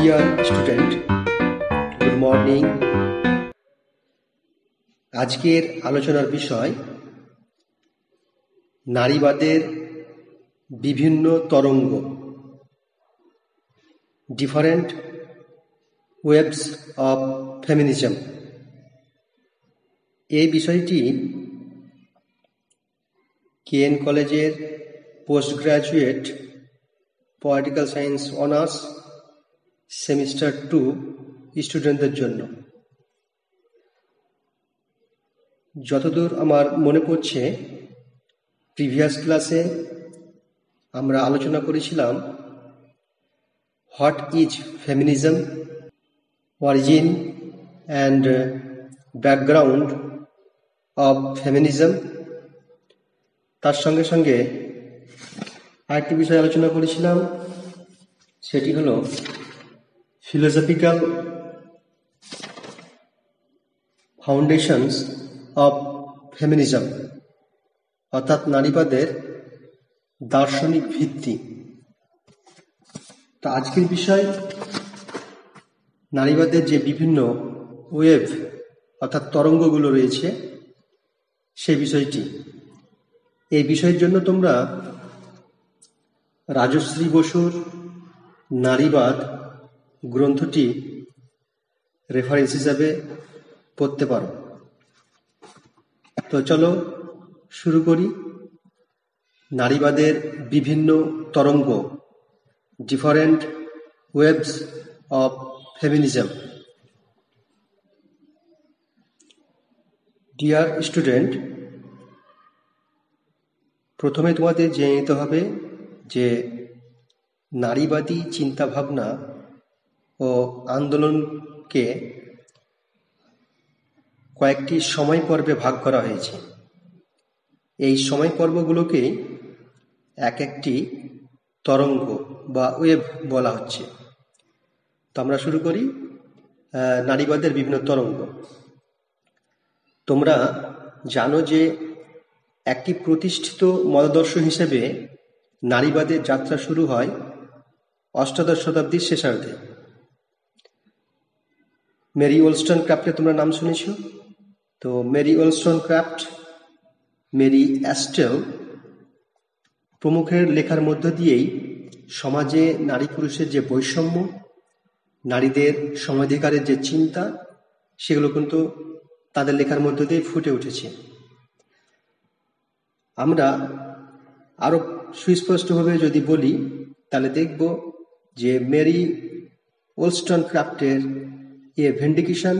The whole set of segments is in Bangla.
Dear student, good morning. আজকের আলোচনার বিষয় নারীবাদের বিভিন্ন তরঙ্গ, ডিফারেন্ট ওয়েভস অফ ফেমিনিজম। এই বিষয়টি কেএন কলেজের post graduate political science honours semester 2 স্টুডেন্টদের জন্য। যতদূর আমার মনে পড়ছে, প্রিভিয়াস ক্লাসে আমরা আলোচনা করেছিলাম what is feminism, origin and background of feminism. তার সঙ্গে সঙ্গে আরেকটি বিষয় আলোচনা করেছিলাম, সেটি হলো ফিলোসফিক্যাল ফাউন্ডেশনস অফ ফেমিনিজম, অর্থাৎ নারীবাদের দার্শনিক ভিত্তি। তো আজকের বিষয় নারীবাদের যে বিভিন্ন ওয়েভ অর্থাৎ তরঙ্গগুলো রয়েছে সেই বিষয়টি। এই বিষয়ের জন্য তোমরা রাজশ্রী বসুর নারীবাদ গ্রন্থটি রেফারেন্স হিসাবে পড়তে পারো। তো চলো শুরু করি। নারীবাদের বিভিন্ন তরঙ্গ, different waves of feminism. Dear student, প্রথমে তোমাদের জেনে নিতে হবে যে নারীবাদী চিন্তাভাবনা ও আন্দোলনকে কয়েকটি সময় পর্বে ভাগ করা হয়েছে। এই সময় পর্বগুলোকে এক একটি তরঙ্গ বা ওয়েভ বলা হচ্ছে। তো আমরা শুরু করি নারীবাদের বিভিন্ন তরঙ্গ। তোমরা জানো যে একটি প্রতিষ্ঠিত মতাদর্শ হিসেবে নারীবাদের যাত্রা শুরু হয় অষ্টাদশ শতাব্দীর শেষার্ধে। মেরি ওলস্টনক্রাফ্টের তোমরা নাম শুনেছ। তো মেরি ওলস্টনক্রাফট, মেরি অ্যাস্টেল প্রমুখের লেখার মধ্য দিয়েই সমাজে নারী পুরুষের যে বৈষম্য, নারীদের সমাধিকারের যে চিন্তা, সেগুলো কিন্তু তাদের লেখার মধ্য দিয়ে ফুটে উঠেছে। আমরা আরো সুস্পষ্টভাবে যদি বলি তাহলে দেখব যে মেরি ওলস্টনক্রাফটের a vindication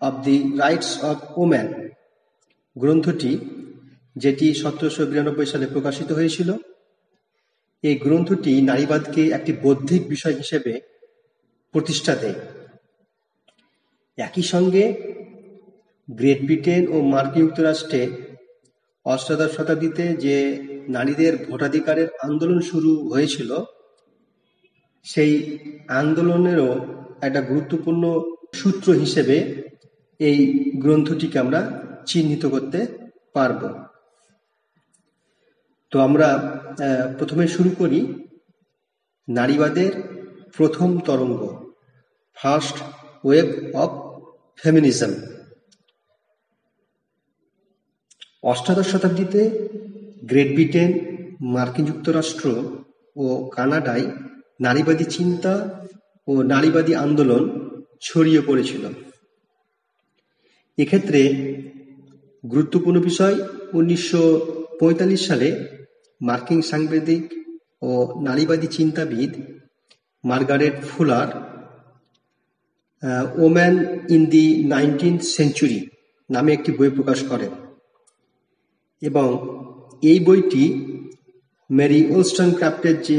of the rights of woman গ্রন্থটি, যেটি 1792 সালে প্রকাশিত হয়েছিল, এই গ্রন্থটি নারীবাদকে একটি বৌদ্ধিক বিষয় হিসেবে প্রতিষ্ঠা দেয়। একই সঙ্গে গ্রেট ব্রিটেন ও মার্কিন যুক্তরাষ্ট্রে অষ্টাদশ শতাব্দীতে যে নারীদের ভোটাধিকারের আন্দোলন শুরু হয়েছিল, সেই আন্দোলনেরও একটা গুরুত্বপূর্ণ সূত্র হিসেবে এই গ্রন্থটিকে আমরা চিহ্নিত করতে পারব। তো আমরা প্রথমে শুরু করি নারীবাদের প্রথম তরঙ্গ, ফার্স্ট ওয়েভ অফ ফেমিনিজম। অষ্টাদশ শতাব্দীতে গ্রেট ব্রিটেন, মার্কিন যুক্তরাষ্ট্র ও কানাডায় নারীবাদী চিন্তা ও নারীবাদী আন্দোলন ছড়িয়ে পড়েছিল। এক্ষেত্রে গুরুত্বপূর্ণ বিষয়, 1945 সালে মার্কিন সাংবাদিক ও নারীবাদী চিন্তাবিদ Margaret fuller woman in the 19th century নামে একটি বই প্রকাশ করেন, এবং এই বইটি মেরি ওলস্টনক্রাফটের যে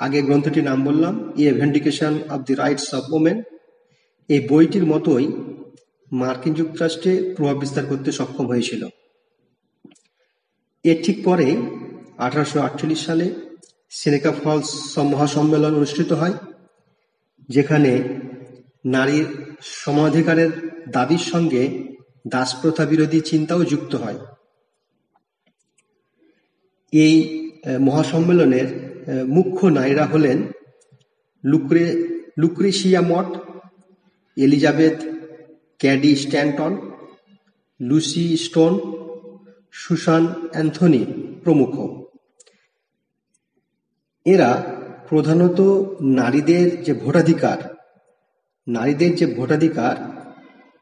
আগে গ্রন্থটির নাম বললাম, a vindication of the rights of women, এই বইটির মতোই মার্কিন যুক্তরাষ্ট্রে প্রভাব বিস্তার করতে সক্ষম হয়েছিল। এর ঠিক পরে 1848 সালে সেনেকা ফলস মহাসম্মেলন অনুষ্ঠিত হয়, যেখানে নারীর সমাধিকারের দাবির সঙ্গে দাসপ্রথা বিরোধী চিন্তাও যুক্ত হয়। এই মহাসম্মেলনের মুখ্য নারীরা হলেন Lucre Lucretia Mott, Elizabeth Cady Stanton, Lucy Stone, Susan Anthony প্রমুখ। এরা প্রধানত নারীদের যে ভোটাধিকার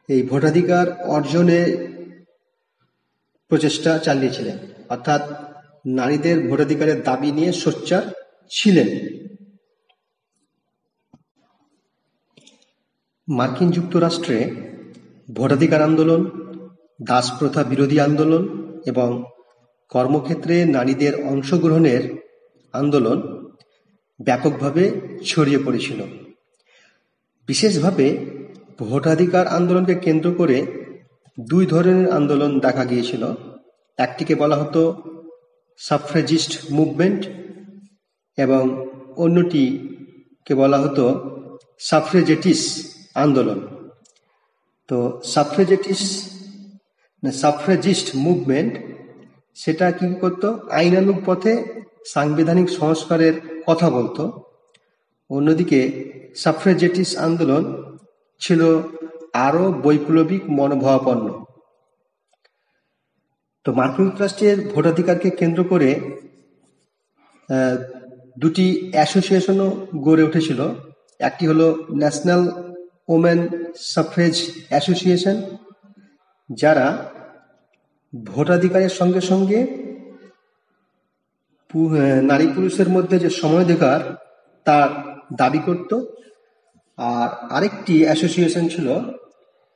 এই ভোটাধিকার অর্জনের প্রচেষ্টা চালিয়েছিলেন, অর্থাৎ নারীদের ভোটাধিকারের দাবি নিয়ে সোচ্চার ছিলেন। মার্কিন যুক্তরাষ্ট্রে ভোটাধিকার আন্দোলন, দাসপ্রথা বিরোধী আন্দোলন এবং কর্মক্ষেত্রে নারীদের অংশগ্রহণের আন্দোলন ব্যাপকভাবে ছড়িয়ে পড়েছিল। বিশেষভাবে ভোটাধিকার আন্দোলনকে কেন্দ্র করে দুই ধরনের আন্দোলন দেখা গিয়েছিল। একটিকে বলা হতো সাফ্রেজিস্ট মুভমেন্ট এবং অন্যটিকে বলা হতো সাফ্রেজেটিস আন্দোলন। তো সাফ্রেজিস্ট মুভমেন্ট সেটা কি করতো, আইনানুগ পথে সাংবিধানিক সংস্কারের কথা বলতো। অন্যদিকে সাফ্রেজেটিস আন্দোলন ছিল আরো বৈপ্লবিক মনোভাবাপন্ন। তো মার্কিন যুক্তরাষ্ট্রের ভোটাধিকারকে কেন্দ্র করে দুটি অ্যাসোসিয়েশনও গড়ে উঠেছিল। একটি হলো ন্যাশনাল ওমেন সাফ্রেজ অ্যাসোসিয়েশন, যারা ভোটাধিকারের সঙ্গে সঙ্গে নারী পুরুষের মধ্যে যে সমানাধিকার তার দাবি করত। আর আরেকটি অ্যাসোসিয়েশন ছিল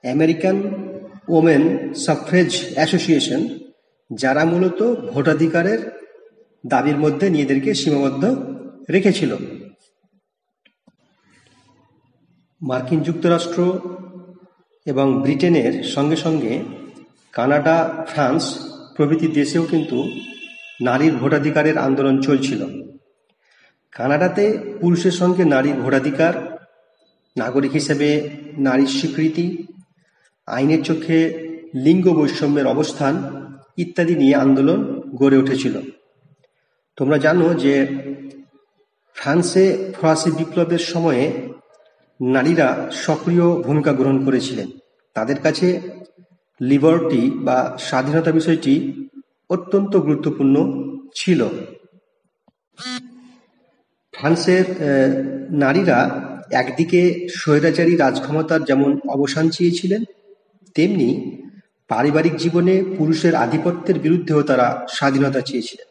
আমেরিকান ওমেন সাফ্রেজ অ্যাসোসিয়েশন, যারা মূলত ভোটাধিকারের দাবির মধ্যে নিজেদেরকে সীমাবদ্ধ রেখেছিল। মার্কিন যুক্তরাষ্ট্র এবং ব্রিটেনের সঙ্গে সঙ্গে কানাডা, ফ্রান্স প্রভৃতি দেশেও কিন্তু নারীর ভোটাধিকারের আন্দোলন চলছিল। কানাডাতে পুরুষের সঙ্গে নারীর ভোটাধিকার, নাগরিক হিসেবে নারীর স্বীকৃতি, আইনের চোখে লিঙ্গ বৈষম্যের অবস্থান ইত্যাদি নিয়ে আন্দোলন গড়ে উঠেছিল। তোমরা জানো যে ফ্রান্সে ফরাসি বিপ্লবের সময়ে নারীরা সক্রিয় ভূমিকা গ্রহণ করেছিলেন। তাদের কাছে লিবার্টি বা স্বাধীনতা বিষয়টি অত্যন্ত গুরুত্বপূর্ণ ছিল। ফ্রান্সের নারীরা একদিকে স্বৈরাচারী রাজক্ষমতার যেমন অবসান চেয়েছিলেন, তেমনি পারিবারিক জীবনে পুরুষের আধিপত্যের বিরুদ্ধেও তারা স্বাধীনতা চেয়েছিলেন।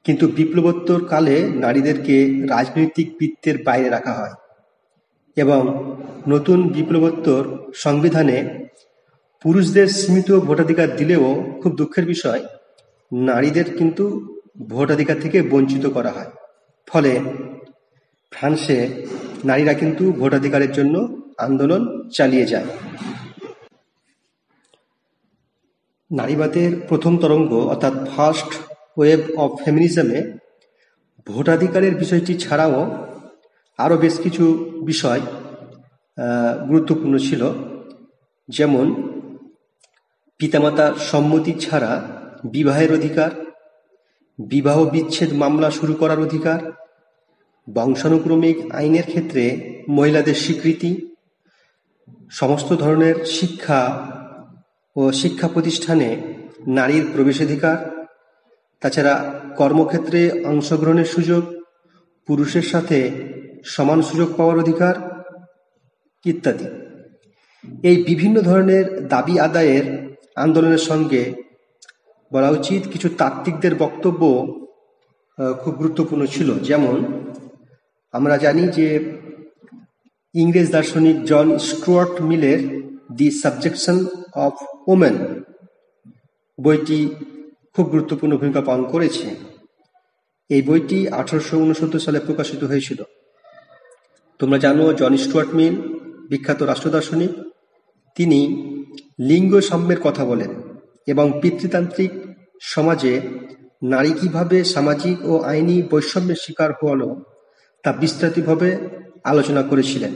কিন্তু বিপ্লবোত্তর কালে নারীদেরকে রাজনৈতিক বৃত্তের বাইরে রাখা হয় এবং নতুন বিপ্লবোত্তর সংবিধানে পুরুষদের সীমিত ভোটাধিকার দিলেও খুব দুঃখের বিষয় নারীদের কিন্তু ভোটাধিকার থেকে বঞ্চিত করা হয়। ফলে ফ্রান্সে নারীরা কিন্তু ভোটাধিকারের জন্য আন্দোলন চালিয়ে যায়। নারীবাদের প্রথম তরঙ্গ অর্থাৎ ফার্স্ট ওয়েভ অফ ফেমিনিজমে ভোটাধিকারের বিষয়টি ছাড়াও আরও বেশ কিছু বিষয় গুরুত্বপূর্ণ ছিল, যেমন পিতামাতার সম্মতি ছাড়া বিবাহের অধিকার, বিবাহ বিচ্ছেদ মামলা শুরু করার অধিকার, বংশানুক্রমিক আইনের ক্ষেত্রে মহিলাদের স্বীকৃতি, সমস্ত ধরনের শিক্ষা ও শিক্ষা প্রতিষ্ঠানে নারীর প্রবেশাধিকার, তাছাড়া কর্মক্ষেত্রে অংশগ্রহণের সুযোগ, পুরুষের সাথে সমান সুযোগ পাওয়ার অধিকার ইত্যাদি। এই বিভিন্ন ধরনের দাবি আদায়ের আন্দোলনের সঙ্গে বলা উচিত কিছু তাত্ত্বিকদের বক্তব্য খুব গুরুত্বপূর্ণ ছিল। যেমন আমরা জানি যে ইংরেজ দার্শনিক জন স্টুয়ার্ট মিলের দি সাবজেকশন অফ ওমেন বইটি খুব গুরুত্বপূর্ণ ভূমিকা পালন করেছে। এই বইটি 1869 সালে প্রকাশিত হয়েছিল। তোমরা জানো জন স্টুয়ার্ট মিল বিখ্যাত রাষ্ট্রদার্শনিক। তিনি লিঙ্গ সাম্যের কথা বলেন এবং পিতৃতান্ত্রিক সমাজে নারী কিভাবে সামাজিক ও আইনি বৈষম্যের শিকার হলো তা বিস্তারিতভাবে আলোচনা করেছিলেন।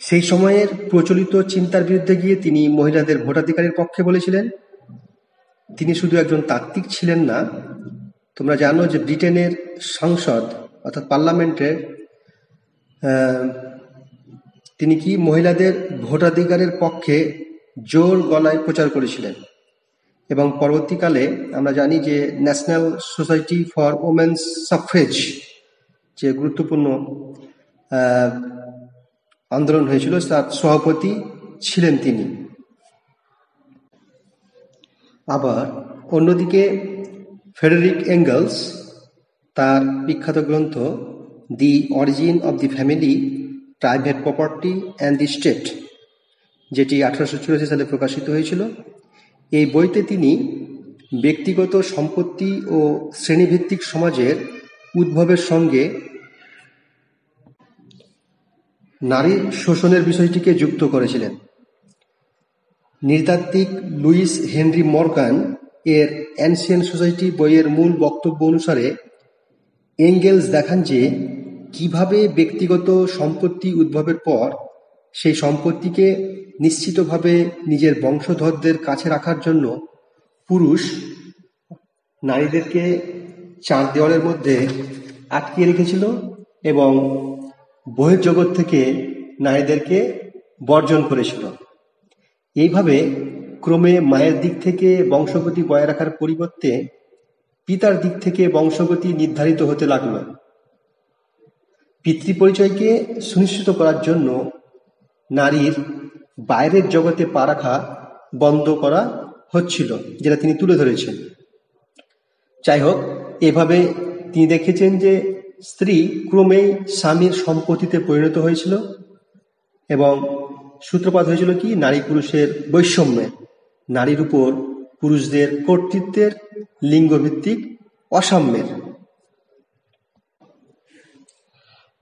সেই সময়ের প্রচলিত চিন্তার বিরুদ্ধে গিয়ে তিনি মহিলাদের ভোটাধিকারের পক্ষে বলেছিলেন। তিনি শুধু একজন তাত্ত্বিক ছিলেন না, তোমরা জানো যে ব্রিটেনের সংসদ অর্থাৎ পার্লামেন্টে তিনি কি মহিলাদের ভোটাধিকারের পক্ষে জোর গলায় প্রচার করেছিলেন এবং পরবর্তীকালে আমরা জানি যে ন্যাশনাল সোসাইটি ফর ওমেন্স সাফ্রেজ যে গুরুত্বপূর্ণ আন্দোলন হয়েছিল তার সভাপতি ছিলেন তিনি। আবার অন্যদিকে ফ্রেডেরিক এঙ্গেলস তার বিখ্যাত গ্রন্থ দি origin of the family, private property and the state, যেটি 1884 সালে প্রকাশিত হয়েছিল, এই বইতে তিনি ব্যক্তিগত সম্পত্তি ও শ্রেণীভিত্তিক সমাজের উদ্ভবের সঙ্গে নারীর শোষণের বিষয়টিকে যুক্ত করেছিলেন। নৃতাত্ত্বিক লুইস হেনরি মর্গান এর অ্যানসিয়েন্ট সোসাইটি বইয়ের মূল বক্তব্য অনুসারে এঙ্গেলস দেখান যে কিভাবে ব্যক্তিগত সম্পত্তি উদ্ভবের পর সেই সম্পত্তিকে নিশ্চিতভাবে নিজের বংশধরদের কাছে রাখার জন্য পুরুষ নারীদেরকে চার দেওয়ালের মধ্যে আটকিয়ে রেখেছিল এবং বহির্জগৎ থেকে নারীদেরকে বর্জন করেছিল। এইভাবে ক্রমে মায়ের দিক থেকে বংশগতি বজায় রাখার পরিবর্তে পিতার দিক থেকে বংশগতি নির্ধারিত হতে লাগল। পিতৃপরিচয়কে সুনিশ্চিত করার জন্য নারীর বাইরের জগতে পা রাখা বন্ধ করা হচ্ছিল, যেটা তিনি তুলে ধরেছেন। যাই হোক, এভাবে তিনি দেখেছেন যে স্ত্রী ক্রমেই স্বামীর সম্পত্তিতে পরিণত হয়েছিল এবং সূত্রপাত হয়েছিল কি নারী পুরুষের বৈষম্যের, নারীর উপর পুরুষদের কর্তৃত্বের, লিঙ্গভিত্তিক অসাম্যের।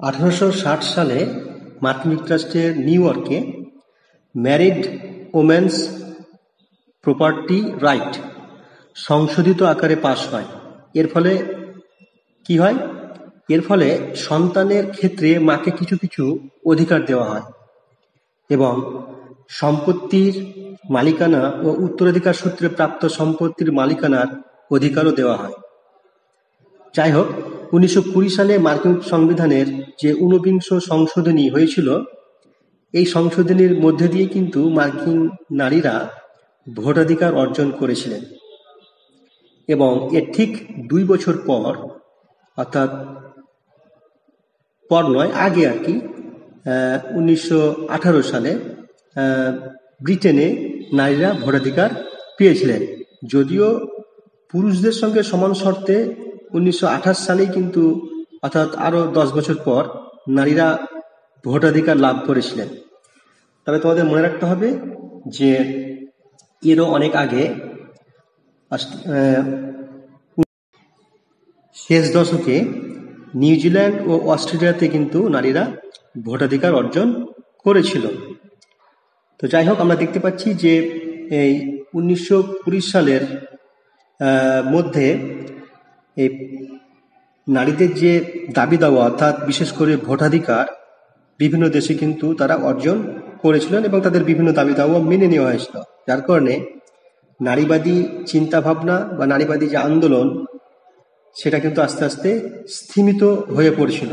1860 সালে মার্কিন যুক্তরাষ্ট্রের নিউ ইয়র্কে ম্যারিড ওমেন্স প্রপার্টি রাইট সংশোধিত আকারে পাশ হয়। এর ফলে কি হয়? এর ফলে সন্তানের ক্ষেত্রে মাকে কিছু কিছু অধিকার দেওয়া হয় এবং সম্পত্তির মালিকানা ও উত্তরাধিকার সূত্রে প্রাপ্ত সম্পত্তির মালিকানার অধিকারও দেওয়া হয়। যাই হোক, 1920 সালে মার্কিন সংবিধানের যে 49 সংশোধনী হয়েছিল, এই সংশোধনীর মধ্যে দিয়ে কিন্তু মার্কিন নারীরা ভোটাধিকার অর্জন করেছিলেন এবং এর ঠিক 2 বছর পর, অর্থাৎ পর নয় আগে আর কি, 1918 সালে ব্রিটেনে নারীরা ভোটাধিকার পেয়েছিলেন। যদিও পুরুষদের সঙ্গে সমান শর্তে 1928 সালেই কিন্তু, অর্থাৎ আরো 10 বছর পর নারীরা ভোটাধিকার লাভ করেছিলেন। তবে তোমাদের মনে রাখতে হবে যে এরও অনেক আগে শেষ দশকে নিউজিল্যান্ড ও অস্ট্রেলিয়াতে কিন্তু নারীরা ভোটাধিকার অর্জন করেছিল। তো যাই হোক, আমরা দেখতে পাচ্ছি যে এই 1920 সালের মধ্যে এই নারীদের যে দাবি দাওয়া, অর্থাৎ বিশেষ করে ভোটাধিকার, বিভিন্ন দেশে কিন্তু তারা অর্জন করেছিলেন এবং তাদের বিভিন্ন দাবি দাওয়া মেনে নেওয়া হয়েছিল। যার কারণে নারীবাদী চিন্তা ভাবনা বা নারীবাদী যে আন্দোলন, সেটা কিন্তু আস্তে আস্তে স্থিমিত হয়ে পড়ছিল।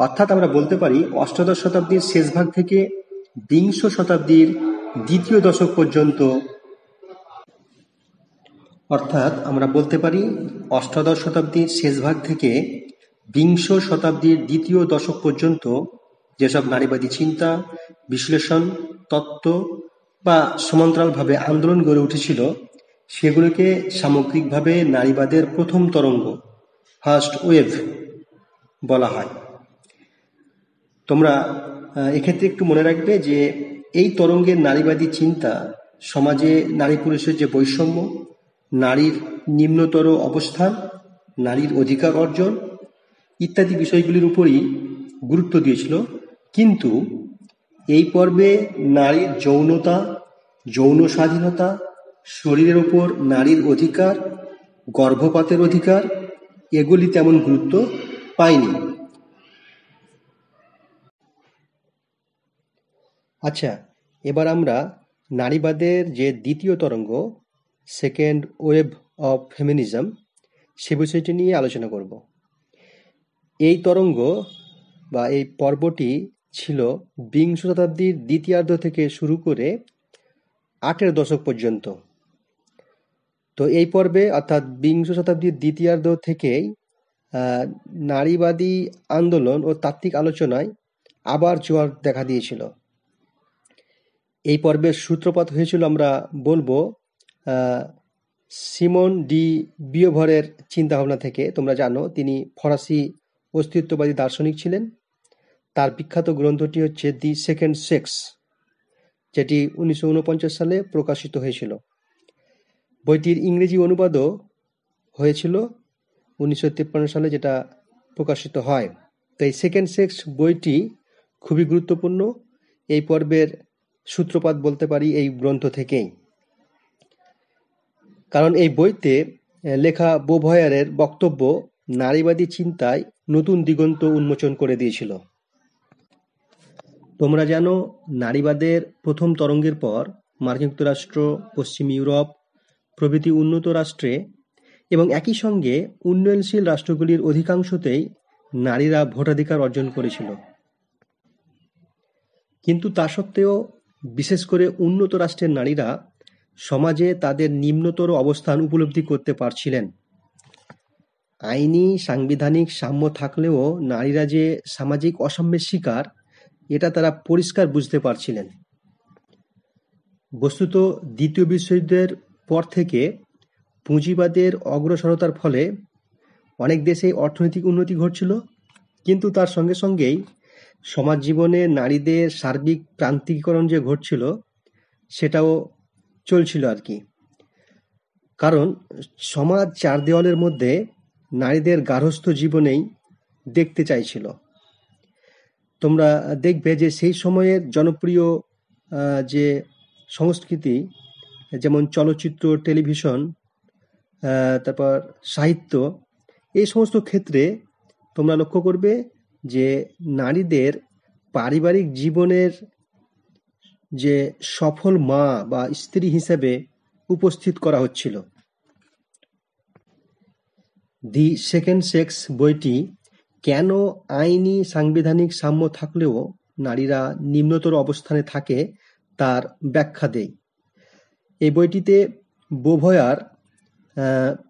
অর্থাৎ আমরা বলতে পারি অষ্টাদশ শতাব্দীর শেষ ভাগ থেকে বিংশ শতাব্দীর দ্বিতীয় দশক পর্যন্ত, অর্থাৎ আমরা বলতে পারি অষ্টাদশ শতাব্দীর শেষ ভাগ থেকে বিংশ শতাব্দীর দ্বিতীয় দশক পর্যন্ত যেসব নারীবাদী চিন্তা, বিশ্লেষণ, তত্ত্ব বা সমান্তরালভাবে আন্দোলন গড়ে উঠেছিল, সেগুলোকে সামগ্রিকভাবে নারীবাদের প্রথম তরঙ্গ, ফার্স্ট ওয়েভ বলা হয়। তোমরা এক্ষেত্রে একটু মনে রাখবে যে এই তরঙ্গের নারীবাদী চিন্তা সমাজে নারী পুরুষের যে বৈষম্য, নারীর নিম্নতর অবস্থান, নারীর অধিকার অর্জন ইত্যাদি বিষয়গুলির উপরই গুরুত্ব দিয়েছিল। কিন্তু এই পর্বে নারীর যৌনতা, যৌন স্বাধীনতা, শরীরের উপর নারীর অধিকার, গর্ভপাতের অধিকার এগুলি তেমন গুরুত্ব পায়নি। আচ্ছা, এবার আমরা নারীবাদের যে দ্বিতীয় তরঙ্গ, সেকেন্ড ওয়েভ অফ ফেমিনিজম, সে বিষয়টি নিয়ে আলোচনা করব। এই তরঙ্গ বা এই পর্বটি ছিল বিংশ শতাব্দীর দ্বিতীয়ার্ধ থেকে শুরু করে 8-এর দশক পর্যন্ত। তো এই পর্বে অর্থাৎ বিংশ শতাব্দীর দ্বিতীয়ার্ধ থেকেই নারীবাদী আন্দোলন ও তাত্ত্বিক আলোচনায় আবার জোয়ার দেখা দিয়েছিল। এই পর্বের সূত্রপাত হয়েছিল আমরা বলবো সিমন ডি বিওভরের চিন্তাভাবনা থেকে। তোমরা জানো তিনি ফরাসি অস্তিত্ববাদী দার্শনিক ছিলেন। তার বিখ্যাত গ্রন্থটি হচ্ছে দি সেকেন্ড সেক্স, যেটি 1949 সালে প্রকাশিত হয়েছিল। বইটির ইংরেজি অনুবাদও হয়েছিল 1953 সালে, যেটা প্রকাশিত হয়। তো এই সেকেন্ড সেক্স বইটি খুবই গুরুত্বপূর্ণ। এই পর্বের সূত্রপাত বলতে পারি এই গ্রন্থ থেকেই, কারণ এই বইতে লেখা বোভয়ারের বক্তব্য নারীবাদী চিন্তায় নতুন দিগন্ত উন্মোচন করে দিয়েছিল। তোমরা জানো, নারীবাদের প্রথম তরঙ্গের পর মার্কিন যুক্তরাষ্ট্র, পশ্চিম ইউরোপ প্রভৃতি উন্নত রাষ্ট্রে এবং একই সঙ্গে উন্নয়নশীল রাষ্ট্রগুলির অধিকাংশতেই নারীরা ভোটাধিকার অর্জন করেছিল। কিন্তু তা সত্ত্বেও বিশেষ করে উন্নত রাষ্ট্রের নারীরা সমাজে তাদের নিম্নতর অবস্থান উপলব্ধি করতে পারছিলেন। আইনি সাংবিধানিক সাম্য থাকলেও নারীরা যে সামাজিক অসাম্যের শিকার, এটা তারা পরিষ্কার বুঝতে পারছিলেন। বস্তুত দ্বিতীয় বিশ্বযুদ্ধের পর থেকে পুঁজিবাদের অগ্রসরতার ফলে অনেক দেশে অর্থনৈতিক উন্নতি ঘটছিল, কিন্তু তার সঙ্গে সঙ্গেই সমাজ জীবনে নারীদের সার্বিক প্রান্তিকীকরণ যে ঘটছিল সেটাও চলছিল আর কি। কারণ সমাজ চার দেওয়ালের মধ্যে নারীদের গার্হস্থ্য জীবনেই দেখতে চাইছিল। তোমরা দেখবে যে সেই সময়ের জনপ্রিয় যে সংস্কৃতি, যেমন চলচ্চিত্র, টেলিভিশন, তারপর সাহিত্য, এই সমস্ত ক্ষেত্রে তোমরা লক্ষ্য করবে যে নারীদের পারিবারিক জীবনের যে সফল মা বা স্ত্রী হিসেবে উপস্থিত করা হচ্ছিল। দি সেকেন্ড সেক্স বইটি কেন আইনি সাংবিধানিক সাম্য থাকলেও নারীরা নিম্নতর অবস্থানে থাকে তার ব্যাখ্যা দেয়। এই বইটিতে বোভয়ার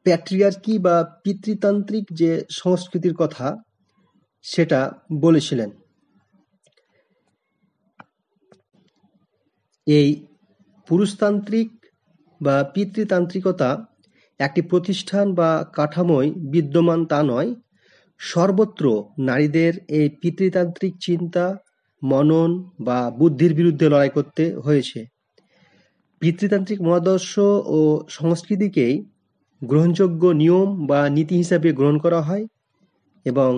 প্যাট্রিয়ার্কি বা পিতৃতান্ত্রিক যে সংস্কৃতির কথা সেটা বলেছিলেন। এই পুরুষতান্ত্রিক বা পিতৃতান্ত্রিকতা একটি প্রতিষ্ঠান বা কাঠামোয় বিদ্যমান তা নয়, সর্বত্র নারীদের এই পিতৃতান্ত্রিক চিন্তা, মনন বা বুদ্ধির বিরুদ্ধে লড়াই করতে হয়েছে। পিতৃতান্ত্রিক মতাদর্শ ও সংস্কৃতিকেই গ্রহণযোগ্য নিয়ম বা নীতি হিসাবে গ্রহণ করা হয় এবং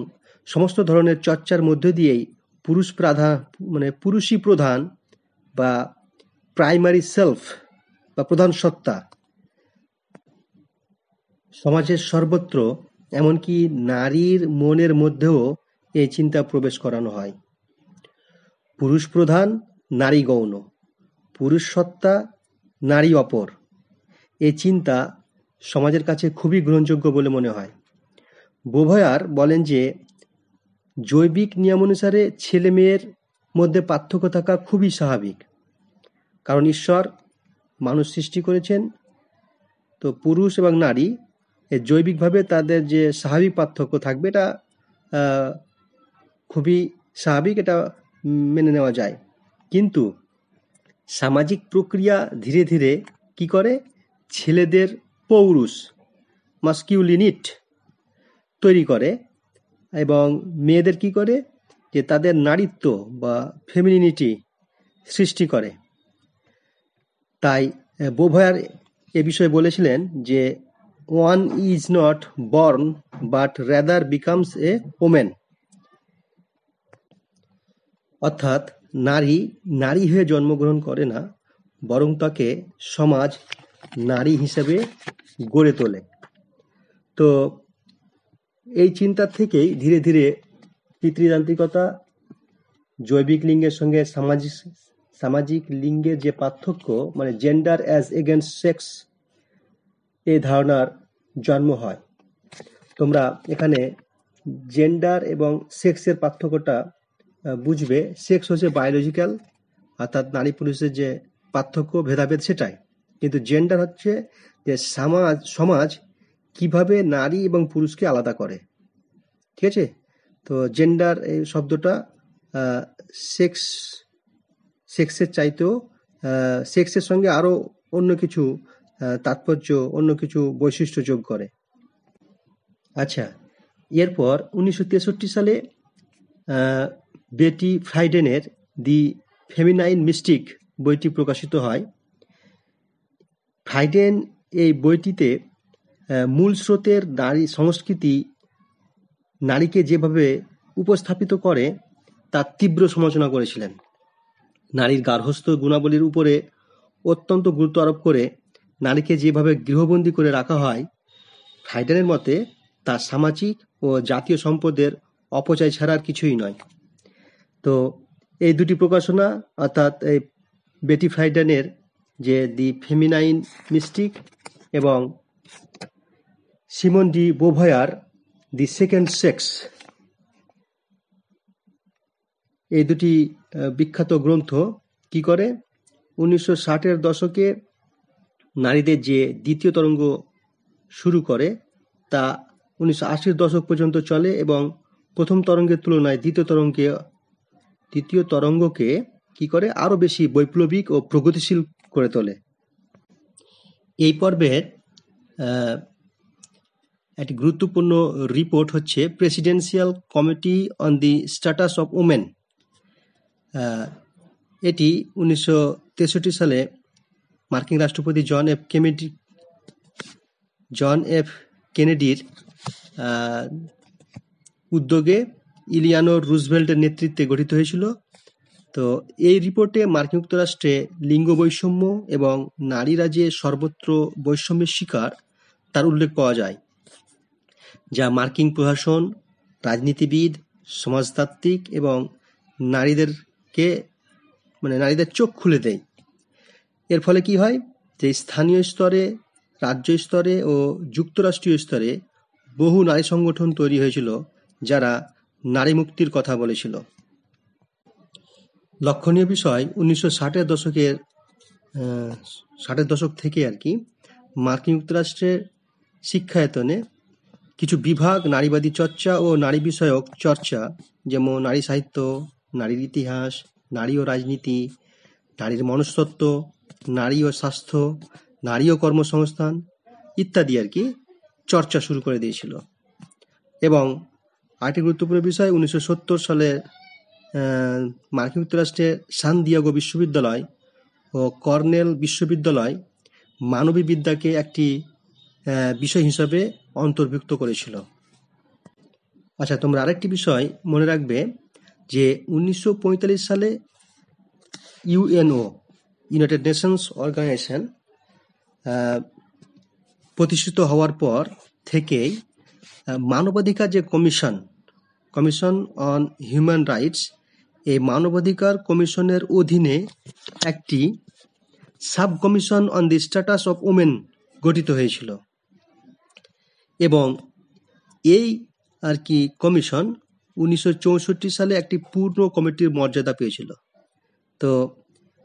সমস্ত ধরনের চর্চার মধ্য দিয়েই পুরুষই প্রধান বা প্রাইমারি সেলফ বা প্রধান সত্তা সমাজের সর্বত্র, এমনকি নারীর মনের মধ্যেও এই চিন্তা প্রবেশ করানো হয়। পুরুষ প্রধান, নারী গৌণ, পুরুষ সত্তা, নারী অপর, এই চিন্তা সমাজের কাছে খুবই গ্রহণযোগ্য বলে মনে হয়। বোভয়ার বলেন যে জৈবিক নিয়মানুসারে ছেলে মেয়ের মধ্যে পার্থক্য থাকা খুবই স্বাভাবিক, কারণ ঈশ্বর মানুষ সৃষ্টি করেছেন। তো পুরুষ এবং নারী জৈবিকভাবে তাদের যে স্বাভাবিক পার্থক্য থাকবে, এটা খুবই স্বাভাবিক, এটা মেনে নেওয়া যায়। কিন্তু সামাজিক প্রক্রিয়া ধীরে ধীরে কি করে, ছেলেদের পৌরুষ মাস্কিউলিনিট তৈরি করে এবং মেয়েদের কি করে, যে তাদের নারীত্ব বা ফেমিনিনিটি সৃষ্টি করে। তাই বোভয়ার এ বিষয়ে বলেছিলেন যে one is not born but rather becomes a women, অর্থাৎ নারী নারী হয়ে জন্মগ্রহণ করে না, বরং তাকে সমাজ নারী হিসেবে গড়ে তোলে। তো এই চিন্তার থেকেই ধীরে ধীরে পিতৃতান্ত্রিকতা, জৈবিক লিঙ্গের সঙ্গে সামাজিক লিঙ্গের যে পার্থক্য, মানে জেন্ডার অ্যাজ এগেনস্ট সেক্স, এই ধারণার জন্ম হয়। তোমরা এখানে জেন্ডার এবং সেক্সের পার্থক্যটা বুঝবে। সেক্স হচ্ছে বায়োলজিক্যাল, অর্থাৎ নারী পুরুষের যে পার্থক্য ভেদাভেদ সেটাই, কিন্তু জেন্ডার হচ্ছে যে সমাজ কিভাবে নারী এবং পুরুষকে আলাদা করে। ঠিক আছে, তো জেন্ডার এই শব্দটা সেক্সের চাইতেও সেক্সের সঙ্গে আরো অন্য কিছু তাৎপর্য, অন্য কিছু বৈশিষ্ট্য যোগ করে। আচ্ছা, এরপর 1963 সালে বেটি ফ্রাইডেনের দি ফেমিনাইন মিস্টিক বইটি প্রকাশিত হয়। ফ্রাইডেন এই বইটিতে মূল স্রোতের নারী সংস্কৃতি নারীকে যেভাবে উপস্থাপিত করে তার তীব্র সমালোচনা করেছিলেন। নারীর গার্হস্থ্য গুণাবলীর উপরে অত্যন্ত গুরুত্ব আরোপ করে নারীকে যেভাবে গৃহবন্দী করে রাখা হয়, ফ্রাইডেনের মতে তা সামাজিক ও জাতীয় সম্পদের অপচয় ছাড়া আর কিছুই নয়। তো এই দুটি প্রকাশনা, অর্থাৎ এই বেটি ফ্রাইডেনের যে দি ফেমিনাইন মিস্টিক এবং Simone de Beauvoir the second sex, এই দুটি বিখ্যাত গ্রন্থ কি করে 1960-এর দশকে নারীদের যে দ্বিতীয় তরঙ্গ শুরু করে তা 1980-র দশক পর্যন্ত চলে এবং প্রথম তরঙ্গের তুলনায় দ্বিতীয় তরঙ্গকে কি করে আরো বেশি বৈপ্লবিক ও প্রগতিশীল করে তোলে। এই পর্বের একটি গুরুত্বপূর্ণ রিপোর্ট হচ্ছে presidential committee on the status of women. এটি 1963 সালে মার্কিন রাষ্ট্রপতি জন এফ কেনেডির উদ্যোগে ইলিয়ানোর রুজভেল্টের নেতৃত্বে গঠিত হয়েছিল। তো এই রিপোর্টে মার্কিন যুক্তরাষ্ট্রে লিঙ্গ বৈষম্য এবং নারীরা যে সর্বত্র বৈষম্যের শিকার তার উল্লেখ পাওয়া যায়, যা মার্কিন প্রশাসন, রাজনীতিবিদ, সমাজতাত্ত্বিক এবং নারীদের চোখ খুলে দেয়। এর ফলে কি হয় যে স্থানীয় স্তরে, রাজ্য স্তরে ও যুক্তরাষ্ট্রীয় স্তরে বহু নারী সংগঠন তৈরি হয়েছিল যারা নারী মুক্তির কথা বলেছিল। লক্ষণীয় বিষয় 1960-এর দশক থেকে আর কি মার্কিন যুক্তরাষ্ট্রের শিক্ষায়তনে কিছু বিভাগ নারীবাদী চর্চা ও নারী বিষয়ক চর্চা, যেমন নারী সাহিত্য, নারীর ইতিহাস, নারী ও রাজনীতি, নারীর মনস্তত্ত্ব, নারী ও স্বাস্থ্য, নারী ও কর্মসংস্থান ইত্যাদি আর কি চর্চা শুরু করে দিয়েছিল। এবং আরেকটি গুরুত্বপূর্ণ বিষয় 1970 সালে মার্কিন যুক্তরাষ্ট্রের সান দিয়েগো বিশ্ববিদ্যালয় ও কর্নেল বিশ্ববিদ্যালয় মানবী বিদ্যাকে একটি বিষয় হিসাবে অন্তর্ভুক্ত করেছিল। আচ্ছা, তোমরা আরেকটি বিষয় মনে রাখবে যে 1945 সালে ইউএনও, ইউনাইটেড নেশনস অর্গানাইজেশন প্রতিষ্ঠিত হওয়ার পর থেকেই মানবাধিকার যে কমিশন অন হিউম্যান রাইটস, এই মানবাধিকার কমিশনের অধীনে একটি sub commission on the status of women গঠিত হয়েছিল এবং এই আর কি কমিশন 1964 সালে একটি পূর্ণ কমিটির মর্যাদা পেয়েছিল। তো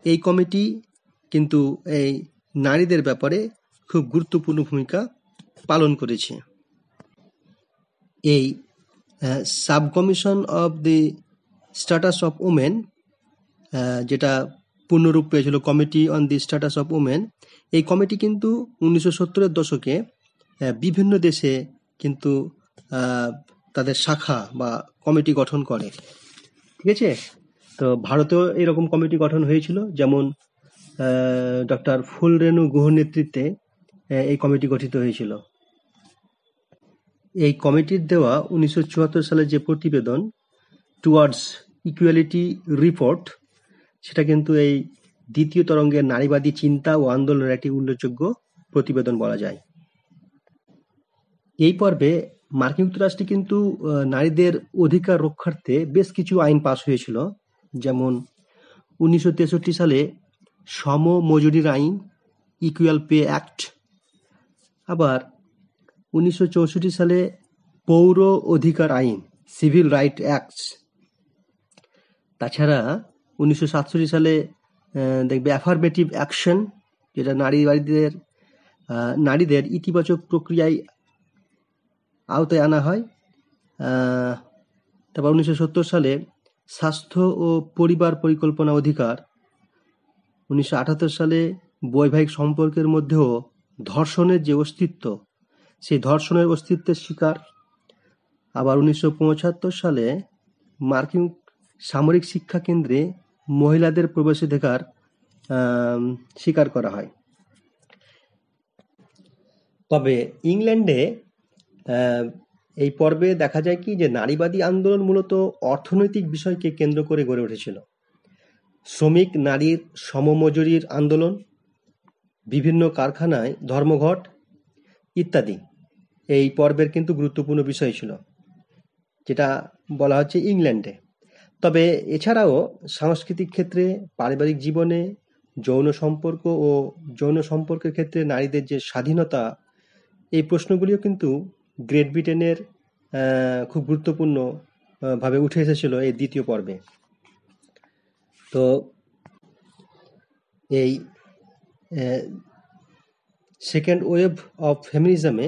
এই কমিটি কিন্তু এই নারীদের ব্যাপারে খুব গুরুত্বপূর্ণ ভূমিকা পালন করেছে। এই sub commission of the status of women, যেটা পূর্ণরূপ পেয়েছিল committee on the status of women, এই কমিটি কিন্তু 1970-এর দশকে বিভিন্ন দেশে কিন্তু তাদের শাখা বা কমিটি গঠন করে। ঠিক আছে, তো ভারতেও এরকম কমিটি গঠন হয়েছিল, যেমন ডক্টর ফুলরেনু গুহর নেতৃত্বে এই কমিটি গঠিত হয়েছিল। এই কমিটির দেওয়া 1974 সালের যে প্রতিবেদন টুয়ার্ডস ইকুয়ালিটি রিপোর্ট, সেটা কিন্তু এই দ্বিতীয় তরঙ্গের নারীবাদী চিন্তা ও আন্দোলনের একটি উল্লেখযোগ্য প্রতিবেদন বলা যায়। এই পর্বে মার্কিন যুক্তরাষ্ট্রে কিন্তু নারীদের অধিকার রক্ষার্থে বেশ কিছু আইন পাস হয়েছিল, যেমন 1963 সালে সম মজুরির আইন, ইকুয়াল পে অ্যাক্ট। আবার 1964 সালে পৌর অধিকার আইন, সিভিল রাইট অ্যাক্টস। তাছাড়া 1967 সালে দেখবে অ্যাফার্মেটিভ অ্যাকশন, যেটা নারীদের ইতিবাচক প্রক্রিয়ায় আওতায় আনা হয়। তারপর 1970 সালে স্বাস্থ্য ও পরিবার পরিকল্পনা অধিকার। 1978 সালে বৈবাহিক সম্পর্কের মধ্যেও ধর্ষণের যে অস্তিত্ব, সেই ধর্ষণের অস্তিত্বের স্বীকার। আবার 1975 সালে মার্কিন সামরিক শিক্ষা কেন্দ্রে মহিলাদের প্রবেশাধিকার স্বীকার করা হয়। তবে ইংল্যান্ডে এই পর্বে দেখা যায় কি যে নারীবাদী আন্দোলন মূলত অর্থনৈতিক বিষয়কে কেন্দ্র করে গড়ে উঠেছিল। শ্রমিক নারীর সমমজুরির আন্দোলন, বিভিন্ন কারখানায় ধর্মঘট ইত্যাদি এই পর্বের কিন্তু গুরুত্বপূর্ণ বিষয় ছিল, যেটা বলা হচ্ছে ইংল্যান্ডে। তবে এছাড়াও সাংস্কৃতিক ক্ষেত্রে, পারিবারিক জীবনে, যৌন সম্পর্ক ও যৌন সম্পর্কের ক্ষেত্রে নারীদের যে স্বাধীনতা, এই প্রশ্নগুলিও কিন্তু গ্রেট ব্রিটেনের খুব গুরুত্বপূর্ণ ভাবে উঠে এসেছিল এই দ্বিতীয় পর্বে। তো এই সেকেন্ড ওয়েভ অফ ফেমিনিজমে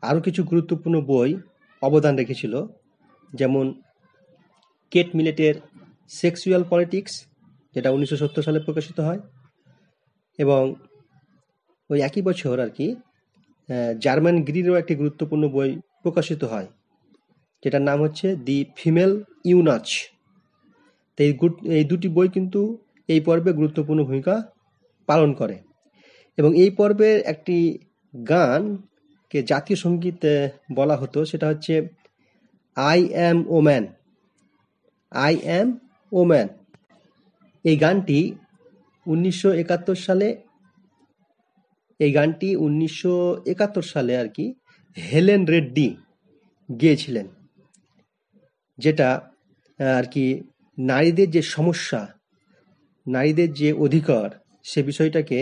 আরও কিছু গুরুত্বপূর্ণ বই অবদান রেখেছিল, যেমন কেট মিলেটের সেক্সুয়াল পলিটিক্স, যেটা 1970 সালে প্রকাশিত হয়, এবং ওই একই বছর আর কি জার্মান গ্রিরও একটি গুরুত্বপূর্ণ বই প্রকাশিত হয়, যেটার নাম হচ্ছে দি ফিমেল ইউনাচ। তো এই দুটি বই কিন্তু এই পর্বে গুরুত্বপূর্ণ ভূমিকা পালন করে। এবং এই পর্বের একটি গানকে জাতীয় সঙ্গীত বলা হতো, সেটা হচ্ছে I am woman, I am woman. এই গানটি 1971 সালে আর কি হেলেন রেড্ডি গেয়েছিলেন, যেটা আর কি নারীদের যে সমস্যা, নারীদের যে অধিকার, সে বিষয়টাকে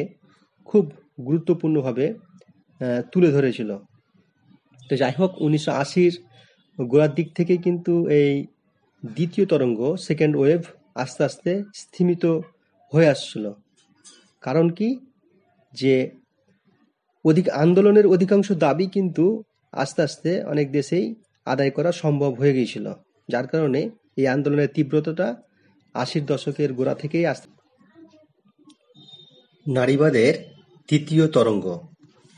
খুব গুরুত্বপূর্ণভাবে তুলে ধরেছিল। তো যাই হোক, 1980-র গোড়ার দিক থেকে কিন্তু এই দ্বিতীয় তরঙ্গ, সেকেন্ড ওয়েভ, আস্তে আস্তে স্থিমিত হয়ে আসছিল। কারণ কি, যে আন্দোলনের অধিকাংশ দাবি কিন্তু আস্তে আস্তে অনেক দেশেই আদায় করা সম্ভব হয়ে গিয়েছিল, যার কারণে এই আন্দোলনের তীব্রতাটা 80-র দশকের গোড়া থেকেই আসতে। নারীবাদের তৃতীয় তরঙ্গ,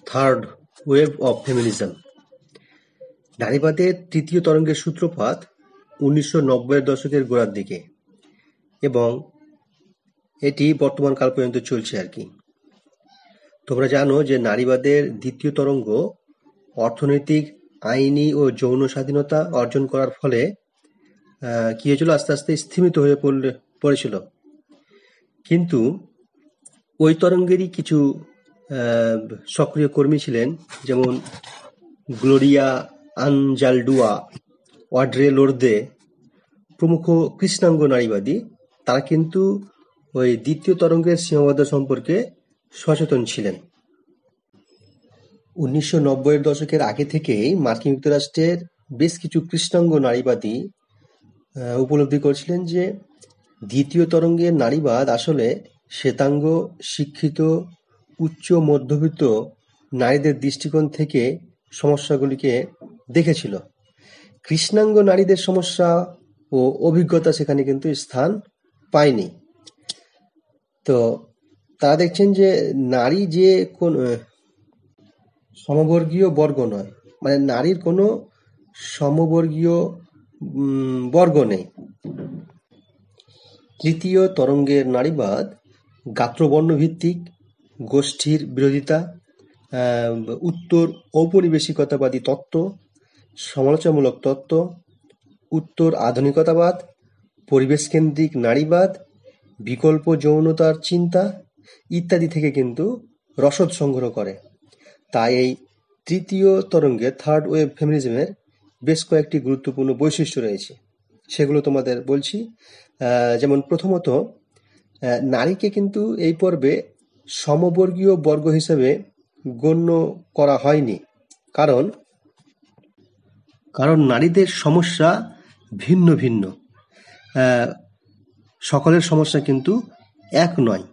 থার্ড ওয়েভ অফ ফেমিনিজম। নারীবাদের তৃতীয় তরঙ্গের সূত্রপাত 1990-এর দশকের গোড়ার দিকে, এবং এটি বর্তমান কাল পর্যন্ত চলছে আর কি। তোমরা জানো যে নারীবাদের দ্বিতীয় তরঙ্গ অর্থনৈতিক, আইনি ও যৌন স্বাধীনতা অর্জন করার ফলে কি হয়েছিল, আস্তে আস্তে স্থিমিত হয়ে পড়েছিল। কিন্তু ওই তরঙ্গেরই কিছু সক্রিয় কর্মী ছিলেন, যেমন গ্লোরিয়া আনজালডুয়া, অড্রে লোরদে প্রমুখ কৃষ্ণাঙ্গ নারীবাদী। তারা কিন্তু ওই দ্বিতীয় তরঙ্গের সীমাবদ্ধতা সম্পর্কে সচেতন ছিলেন। 1990-এর দশকের আগে থেকেই মার্কিন যুক্তরাষ্ট্রের বেশ কিছু কৃষ্ণাঙ্গ নারীবাদী উপলব্ধি করেছিলেন যে দ্বিতীয় তরঙ্গের নারীবাদ আসলে শ্বেতাঙ্গ, শিক্ষিত, উচ্চ মধ্যবিত্ত নারীদের দৃষ্টিকোণ থেকে সমস্যাগুলিকে দেখেছিল। কৃষ্ণাঙ্গ নারীদের সমস্যা ও অভিজ্ঞতা সেখানে কিন্তু স্থান পায়নি। তো তারা দেখছেন যে নারী যে কোন সমবর্গীয় বর্গ নয়, মানে নারীর কোনো সমবর্গীয় বর্গ নেই। তৃতীয় তরঙ্গের নারীবাদ গাত্রবর্ণ ভিত্তিক, গোষ্ঠীর বিরোধিতা, উত্তর ঔপনিবেশিকতাবাদী তত্ত্ব, সমালোচনামূলক তত্ত্ব, উত্তর আধুনিকতাবাদ, পরিবেশকেন্দ্রিক নারীবাদ, বিকল্প যৌনতার চিন্তা ইত্যাদি থেকে কিন্তু রসদ সংগ্রহ করে। তাই এই তৃতীয় তরঙ্গে, থার্ড ওয়েভ ফেমিনিজমের বেশ কয়েকটি গুরুত্বপূর্ণ বৈশিষ্ট্য রয়েছে, সেগুলো তোমাদের বলছি। যেমন প্রথমত, নারীকে কিন্তু এই পর্বে সমবর্গীয় বর্গ হিসেবে গণ্য করা হয়নি, কারণ কারণ নারীদের সমস্যা ভিন্ন ভিন্ন, সকলের সমস্যা কিন্তু এক নয়।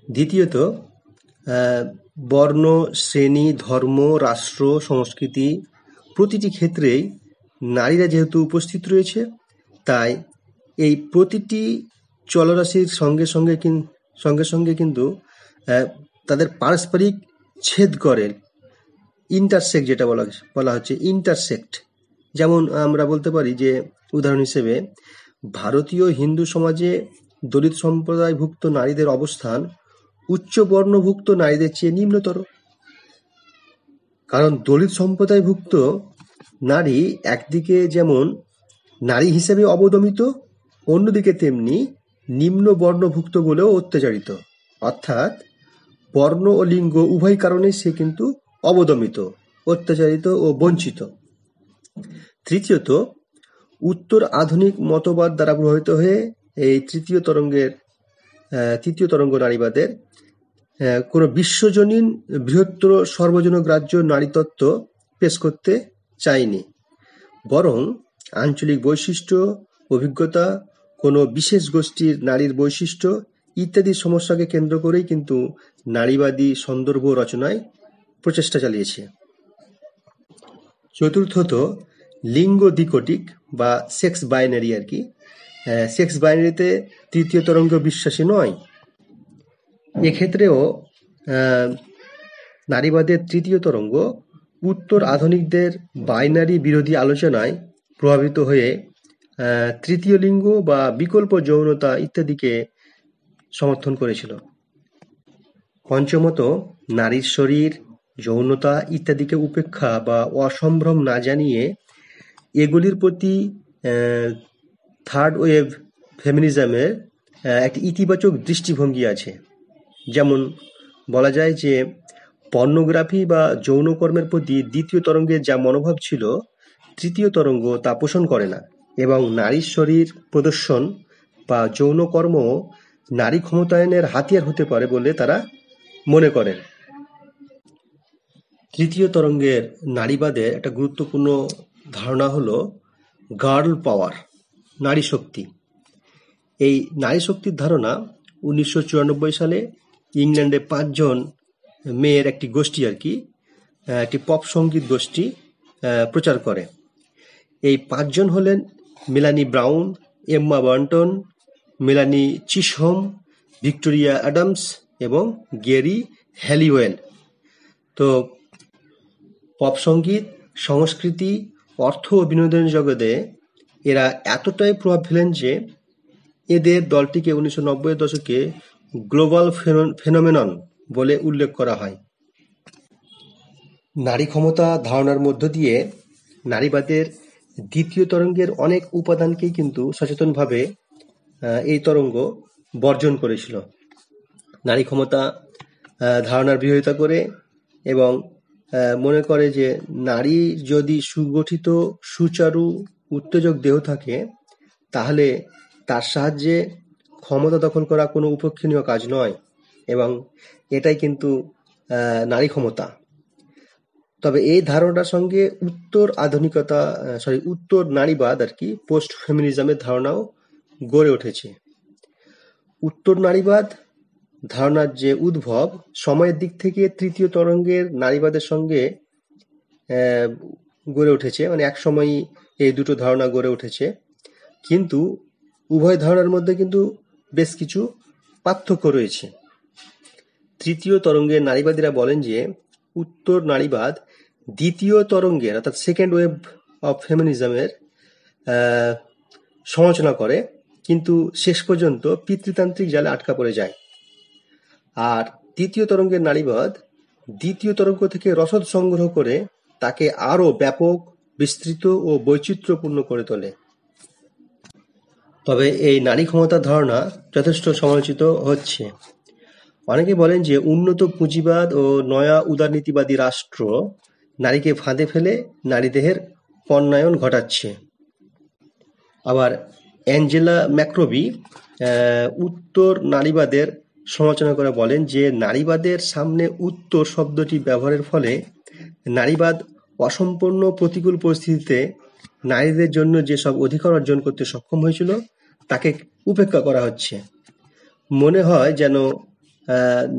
দ্বিতীয়ত, বর্ণ, শ্রেণী, ধর্ম, রাষ্ট্র, সংস্কৃতি প্রতিটি ক্ষেত্রেই নারীরা যেহেতু উপস্থিত রয়েছে, তাই এই প্রতিটি চলরাশির সঙ্গে সঙ্গে কিন্তু তাদের পারস্পরিক ছেদ করে, ইন্টারসেক্ট যেটা বলা হচ্ছে ইন্টারসেক্ট। যেমন আমরা বলতে পারি যে উদাহরণ হিসেবে ভারতীয় হিন্দু সমাজে দলিত সম্প্রদায়ভুক্ত নারীদের অবস্থান উচ্চ বর্ণভুক্ত নারীদের চেয়ে নিম্নতর। কারণ দলিত সম্প্রদায়ভুক্ত নারী একদিকে যেমন নারী হিসেবে অবদমিত, অন্যদিকে তেমনি নিম্ন বর্ণভুক্ত বলেও অত্যাচারিত। অর্থাৎ বর্ণ ও লিঙ্গ উভয় কারণে সে কিন্তু অবদমিত, অত্যাচারিত ও বঞ্চিত। তৃতীয়ত, উত্তর আধুনিক মতবাদ দ্বারা প্রভাবিত হয়ে এই তৃতীয় তরঙ্গ নারীবাদের কোনো বিশ্বজনীন বৃহত্তর সর্বজনগ্রাহ্য নারীতত্ত্ব পেশ করতে চায়নি, বরং আঞ্চলিক বৈশিষ্ট্য, অভিজ্ঞতা, কোনো বিশেষ গোষ্ঠীর নারীর বৈশিষ্ট্য ইত্যাদি সমস্যাকে কেন্দ্র করেই কিন্তু নারীবাদী সন্দর্ভ রচনায় প্রচেষ্টা চালিয়েছে। চতুর্থত, লিঙ্গ দ্বিকটিক বা সেক্স বাইনারি আর কি। সেক্স বাইনারিতে তৃতীয় তরঙ্গ বিশ্বাসী নয়। এক্ষেত্রেও নারীবাদের তৃতীয় তরঙ্গ উত্তর আধুনিকদের বাইনারি বিরোধী আলোচনায় প্রভাবিত হয়ে তৃতীয় লিঙ্গ বা বিকল্প যৌনতা ইত্যাদিকে সমর্থন করেছিল। পঞ্চমত, নারীর শরীর, যৌনতা ইত্যাদিকে উপেক্ষা বা অসম্ভ্রম না জানিয়ে এগুলির প্রতি থার্ড ওয়েভ ফেমিনিজমের একটি ইতিবাচক দৃষ্টিভঙ্গি আছে। যেমন বলা যায় যে পর্নোগ্রাফি বা যৌনকর্মের প্রতি দ্বিতীয় তরঙ্গের যা মনোভাব ছিল, তৃতীয় তরঙ্গ তা পোষণ করে না, এবং নারীর শরীর প্রদর্শন বা যৌনকর্ম নারী ক্ষমতায়নের হাতিয়ার হতে পারে বলে তারা মনে করেন। তৃতীয় তরঙ্গের নারীবাদের একটা গুরুত্বপূর্ণ ধারণা হলো গার্ল পাওয়ার, নারী শক্তি। এই নারী শক্তির ধারণা 1994 সালে ইংল্যান্ডে 5 জন মেয়ের একটি গোষ্ঠী আর কি, একটি পপ সঙ্গীত গোষ্ঠী প্রচার করে। এই 5 জন হলেন মেলানি ব্রাউন, এম্মা বার্টন, মেলানি চিসহোম, ভিক্টোরিয়া অ্যাডামস এবং গ্যারি হ্যালিওয়েল। তো পপ সঙ্গীত, সংস্কৃতি, অর্থ ও বিনোদনের জগতে এরা এতটাই প্রভাব ফেলেন যে এদের দলটিকে 1990-এর দশকে গ্লোবাল ফেনোমেনন বলে উল্লেখ করা হয়। নারী ক্ষমতা ধারণার মধ্য দিয়ে নারীবাদের দ্বিতীয় তরঙ্গের অনেক উপাদানকেই কিন্তু সচেতনভাবে এই তরঙ্গ বর্জন করেছিল। নারী ক্ষমতা ধারণার বিরোধিতা করে এবং মনে করে যে নারী যদি সুগঠিত, সুচারু, উত্তেজক দেহ থাকে, তাহলে তার সাহায্যে ক্ষমতা দখল করা কোনো উপেক্ষণীয় কাজ নয়, এবং এটাই কিন্তু নারী ক্ষমতা। তবে এই ধারণার সঙ্গে উত্তর নারীবাদ আর কি, পোস্ট ফেমিনিজমের ধারণাও গড়ে উঠেছে। উত্তর নারীবাদ ধারণার যে উদ্ভব সময়ের দিক থেকে তৃতীয় তরঙ্গের নারীবাদের সঙ্গে গড়ে উঠেছে, মানে এক সময়ই এই দুটো ধারণা গড়ে উঠেছে, কিন্তু উভয় ধারণার মধ্যে কিন্তু বেশ কিছু পার্থক্য রয়েছে। তৃতীয় তরঙ্গের নারীবাদীরা বলেন যে উত্তর নারীবাদ দ্বিতীয় তরঙ্গের অর্থাৎ সেকেন্ড ওয়েভ অফ ফেমিনিজমের সমালোচনা করে, কিন্তু শেষ পর্যন্ত পিতৃতান্ত্রিক জালে আটকা পড়ে যায়। আর তৃতীয় তরঙ্গের নারীবাদ দ্বিতীয় তরঙ্গ থেকে রসদ সংগ্রহ করে তাকে আরো ব্যাপক, বিস্তৃত ও বৈচিত্র্যপূর্ণ করে তোলে। তবে এই নারী ক্ষমতার ধারণা যথেষ্ট সমালোচিত হচ্ছে। অনেকে বলেন যে উন্নত পুঁজিবাদ ও নয়া উদারনীতিবাদী রাষ্ট্র নারীকে ফাঁদে ফেলে নারী দেহের পণ্যায়ন ঘটাচ্ছে। আবার অ্যাঞ্জেলা ম্যাক্রবি উত্তর নারীবাদের সমালোচনা করে বলেন যে নারীবাদের সামনে উত্তর শব্দটি ব্যবহারের ফলে নারীবাদ অসম্পূর্ণ প্রতিকূল পরিস্থিতিতে নারীদের জন্য যেসব অধিকার অর্জন করতে সক্ষম হয়েছিল তাকে উপেক্ষা করা হচ্ছে। মনে হয় যেন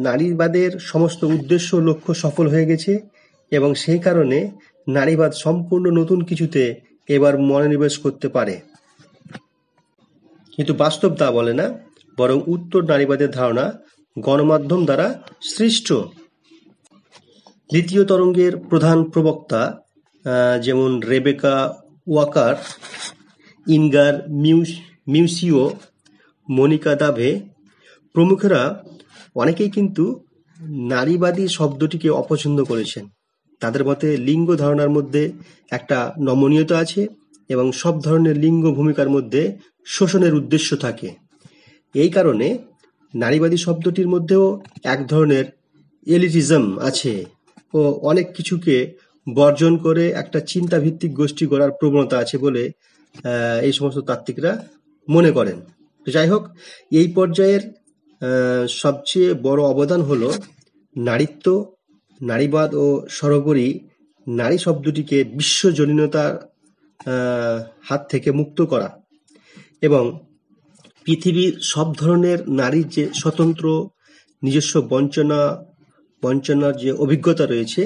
নারীবাদের সমস্ত উদ্দেশ্য লক্ষ্য সফল হয়ে গেছে এবং সেই কারণে নারীবাদ সম্পূর্ণ নতুন কিছুতে এবার মনোনিবেশ করতে পারে। কিন্তু বাস্তব তা বলে না, বরং উত্তর নারীবাদের ধারণা গণমাধ্যম দ্বারা সৃষ্ট। দ্বিতীয় তরঙ্গের প্রধান প্রবক্তা যেমন রেবেকা ওয়াকার, ইনগার মিউসিও, মনিকা দাভে প্রমুখরা অনেকেই কিন্তু নারীবাদী শব্দটিকে অপছন্দ করেছেন। তাদের মতে লিঙ্গ ধারণার মধ্যে একটা নমনীয়তা আছে এবং সব ধরনের লিঙ্গ ভূমিকার মধ্যে শোষণের উদ্দেশ্য থাকে। এই কারণে নারীবাদী শব্দটির মধ্যেও এক ধরনের এলিটিজম আছে ও অনেক কিছুকে বর্জন করে একটা চিন্তাভিত্তিক গোষ্ঠী গড়ার প্রবণতা আছে বলে এই সমস্ত তাত্ত্বিকরা মনে করেন। যাই হোক, এই পর্যায়ের সবচেয়ে বড় অবদান হলো নারীত্ব, নারীবাদ ও সর্বোপরি নারী শব্দটিকে বিশ্বজনীনতার হাত থেকে মুক্ত করা এবং পৃথিবীর সব ধরনের নারীর যে স্বতন্ত্র নিজস্ব বঞ্চনার যে অভিজ্ঞতা রয়েছে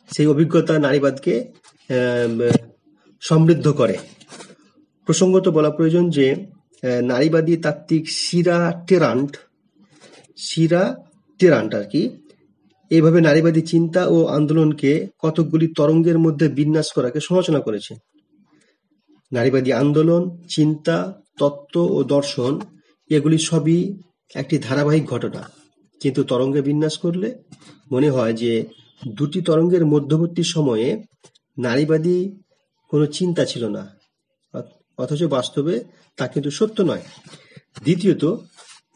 সেই অভিজ্ঞতা নারীবাদকে সমৃদ্ধ করে। প্রসঙ্গত বলা প্রয়োজন যে নারীবাদী তাত্ত্বিক সিরা টেরান্ট আর কি এইভাবে নারীবাদী চিন্তা ও আন্দোলনকে কতকগুলি তরঙ্গের মধ্যে বিন্যাস করাকে সমালোচনা করেছে। নারীবাদী আন্দোলন, চিন্তা, তত্ত্ব ও দর্শন এগুলি সবই একটি ধারাবাহিক ঘটনা, কিন্তু তরঙ্গে বিন্যাস করলে মনে হয় যে দুটি তরঙ্গের মধ্যবর্তী সময়ে নারীবাদী কোনো চিন্তা ছিল না, অথচ বাস্তবে তা কিন্তু সত্য নয়। দ্বিতীয়ত,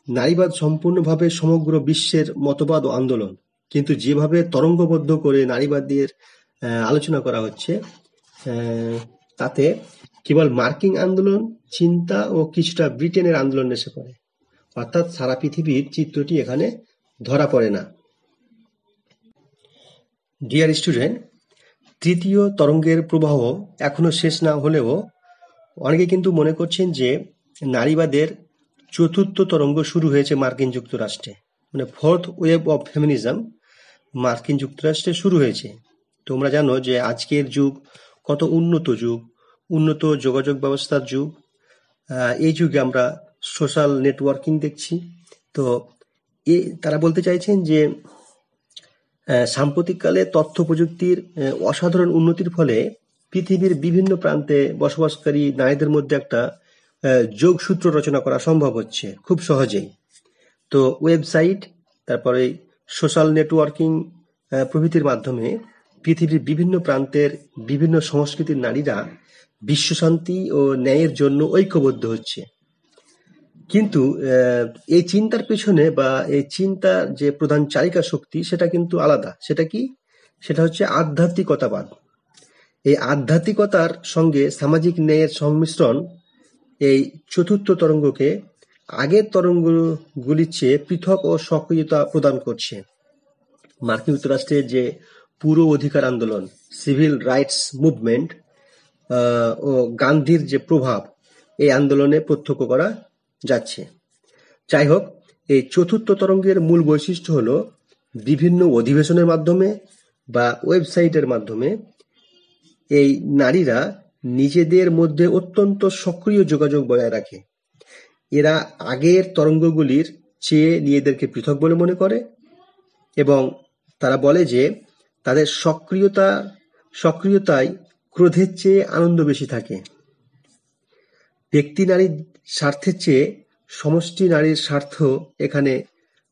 নারীবাদ সম্পূর্ণভাবে সমগ্র বিশ্বের মতবাদ ও আন্দোলন, কিন্তু যেভাবে তরঙ্গবদ্ধ করে নারীবাদের আলোচনা করা হচ্ছে তাতে কেবল মার্কিন আন্দোলন, চিন্তা ও কিছুটা ব্রিটেনের আন্দোলন এসে পড়ে, অর্থাৎ সারা পৃথিবীর চিত্রটি এখানে ধরা পড়ে না। ডিয়ার স্টুডেন্ট, তৃতীয় তরঙ্গের প্রবাহ এখনো শেষ না হলেও অনেকে কিন্তু মনে করছেন যে নারীবাদের চতুর্থ তরঙ্গ শুরু হয়েছে মার্কিন যুক্তরাষ্ট্রে, মানে ফোর্থ ওয়েভ অফ ফেমিনিজম মার্কিন যুক্তরাষ্ট্রে শুরু হয়েছে। তোমরা জানো যে আজকের যুগ কত উন্নত যোগাযোগ ব্যবস্থার যুগ। এই যুগে আমরা সোশ্যাল নেটওয়ার্কিং দেখছি। তো তারা বলতে চাইছেন যে সাম্প্রতিককালে তথ্য প্রযুক্তির অসাধারণ উন্নতির ফলে পৃথিবীর বিভিন্ন প্রান্তে বসবাসকারী নারীদের মধ্যে একটা যোগসূত্র রচনা করা সম্ভব হচ্ছে খুব সহজেই। তো ওয়েবসাইট, তারপরে সোশ্যাল নেটওয়ার্কিং প্রভৃতির মাধ্যমে পৃথিবীর বিভিন্ন প্রান্তের বিভিন্ন সংস্কৃতির নারীরা বিশ্বশান্তি ও ন্যায়ের জন্য ঐক্যবদ্ধ হচ্ছে। কিন্তু এই চিন্তার পেছনে বা এই চিন্তার যে প্রধান চালিকা শক্তি সেটা কিন্তু আলাদা। সেটা কি? সেটা হচ্ছে আধ্যাত্মিকতাবাদ। এই আধ্যাত্মিকতার সঙ্গে সামাজিক ন্যায়ের সংমিশ্রণ এই চতুর্থ তরঙ্গকে আগের তরঙ্গগুলির চেয়ে পৃথক ও সক্রিয়তা প্রদান করছে। মার্কিন যুক্তরাষ্ট্রের যে পুরো অধিকার আন্দোলন, সিভিল রাইটস মুভমেন্ট ও গান্ধীর যে প্রভাব এই আন্দোলনে প্রত্যক্ষ করা যাচ্ছে। যাই হোক, এই চতুর্থ তরঙ্গের মূল বৈশিষ্ট্য হলো বিভিন্ন অধিবেশনের মাধ্যমে বা ওয়েবসাইটের মাধ্যমে এই নারীরা নিজেদের মধ্যে অত্যন্ত সক্রিয় যোগাযোগ বজায় রাখে। এরা আগের তরঙ্গগুলির চেয়ে নিজেদেরকে পৃথক বলে মনে করে এবং তারা বলে যে তাদের সক্রিয়তায় ক্রোধের চেয়ে আনন্দ বেশি থাকে। ব্যক্তি নারীর স্বার্থের চেয়ে সমষ্টি নারীর স্বার্থ এখানে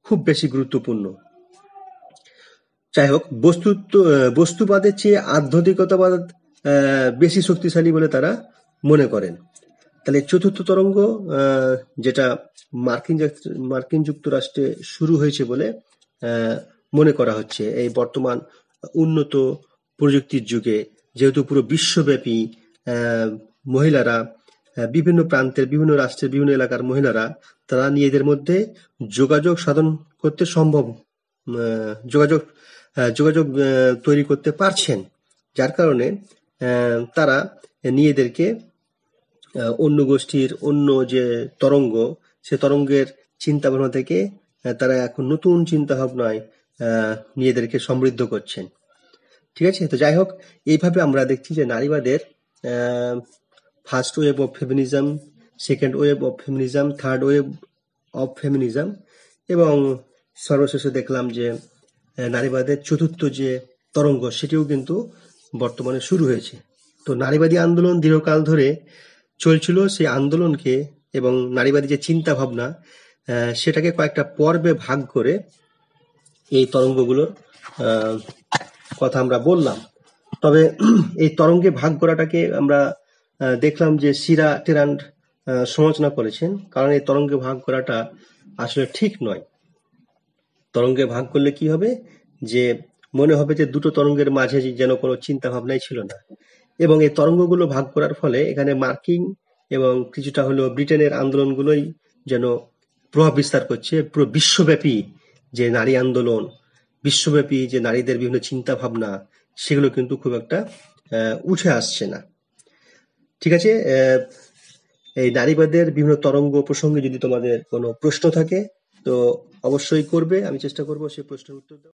খুব বেশি গুরুত্বপূর্ণ। যাই হোক, বস্তুবাদের চেয়ে আধ্যাত্মিকতাবাদ বেশি শক্তিশালী বলে তারা মনে করেন। তাহলে চতুর্থ তরঙ্গ যেটা মার্কিন যুক্তরাষ্ট্রে শুরু হয়েছে বলে মনে করা হচ্ছে এই বর্তমান উন্নত প্রযুক্তির যুগে, যেহেতু পুরো বিশ্বব্যাপী মহিলারা বিভিন্ন প্রান্তের, বিভিন্ন রাষ্ট্রের, বিভিন্ন এলাকার মহিলারা তারা নিজেদের মধ্যে যোগাযোগ সাধন করতে যোগাযোগ তৈরি করতে পারছেন যার কারণে তারা নিজেদেরকে অন্য গোষ্ঠীর অন্য যে তরঙ্গ, সে তরঙ্গের চিন্তা ভাবনা থেকে তারা এখন নতুন চিন্তা ভাবনায় নিজেদেরকে সমৃদ্ধ করছেন। ঠিক আছে, তো যাই হোক, এইভাবে আমরা দেখছি যে নারীবাদের first wave of feminism, second wave of feminism, third wave of feminism, এবং সর্বশেষে দেখলাম যে নারীবাদের চতুর্থ যে তরঙ্গ, সেটিও কিন্তু বর্তমানে শুরু হয়েছে। তো নারীবাদী আন্দোলন দীর্ঘকাল ধরে চলছিল। সেই আন্দোলনকে এবং নারীবাদী যে চিন্তা ভাবনা, সেটাকে কয়েকটা পর্বে ভাগ করে এই তরঙ্গগুলোর কথা আমরা বললাম। তবে এই তরঙ্গে ভাগ করাটাকে আমরা দেখলাম যে সিরা টেরান্ড সমালোচনা করেছেন, কারণ এই তরঙ্গে ভাগ করাটা আসলে ঠিক নয়। তরঙ্গে ভাগ করলে কি হবে, যে মনে হবে যে দুটো তরঙ্গের মাঝে যেন কোনো চিন্তা ভাবনাই ছিল না। এবং এই তরঙ্গগুলো ভাগ করার ফলে এখানে মার্কিন এবং কিছুটা হলো ব্রিটেনের আন্দোলনগুলোই যেন প্রভাব বিস্তার করছে। পুরো বিশ্বব্যাপী যে নারী আন্দোলন, বিশ্বব্যাপী যে নারীদের বিভিন্ন চিন্তা ভাবনা, সেগুলো কিন্তু খুব একটা উঠে আসছে না। ঠিক আছে, এই নারীবাদের বিভিন্ন তরঙ্গ প্রসঙ্গে যদি তোমাদের কোনো প্রশ্ন থাকে তো অবশ্যই করবে, আমি চেষ্টা করবো সেই প্রশ্নের উত্তর দেওয়ার।